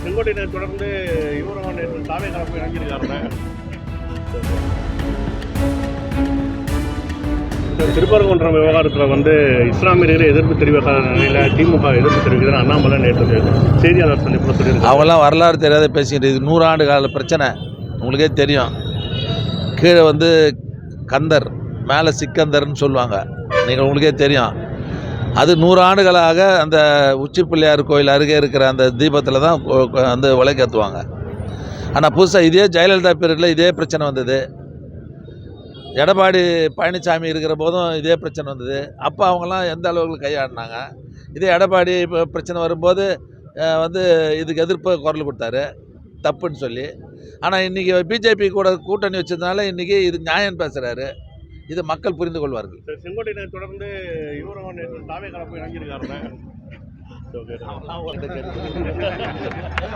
செங்கோட்டையினை தொடர்ந்து இவரும் நேற்று தாவே கலப்பு இறங்கியிருக்காருல. திருப்பரங்குன்றம் விவகாரத்தில் இஸ்லாமியர்கள் எதிர்ப்பு தெரிவிக்காத நிலையில் திமுக எதிர்ப்பு தெரிவிக்கிறார். அண்ணாமலை நேற்று செய்தியாளர் சந்திப்பில் சொல்லியிருக்காங்க. அவங்களாம் வரலாறு தெரியாத பேசிக்கிட்டு இது 100 ஆண்டு கால பிரச்சனை உங்களுக்கே தெரியும். கீழே கந்தர் மேலே சிக்கந்தர்னு சொல்லுவாங்க, நீங்கள் உங்களுக்கே தெரியும். அது 100 ஆண்டுகளாக அந்த உச்சி பிள்ளையார் கோயில் அருகே இருக்கிற அந்த தீபத்தில் தான் விளக்கேற்றுவாங்க. ஆனால் புதுசாக இதே ஜெயலலிதா பீரியடில் இதே பிரச்சனை வந்தது. எடப்பாடி பழனிசாமி இருக்கிற போதும் இதே பிரச்சனை வந்தது. அப்போ அவங்களாம் எந்த அளவுக்கு கையாடினாங்க. இதே எடப்பாடி இப்போ பிரச்சனை வரும்போது இதுக்கு எதிர்ப்பு குரல் கொடுத்தாரு தப்புன்னு சொல்லி. ஆனால் இன்றைக்கி பிஜேபி கூட கூட்டணி வச்சதுனால இன்றைக்கி இது நியாயம் பேசுகிறாரு. இது மக்கள் புரிந்து கொள்வார்கள். செங்கோட்டையினை தொடர்ந்து இவரும் நேற்று தாவே கலப்பு இறங்கியிருக்காருல.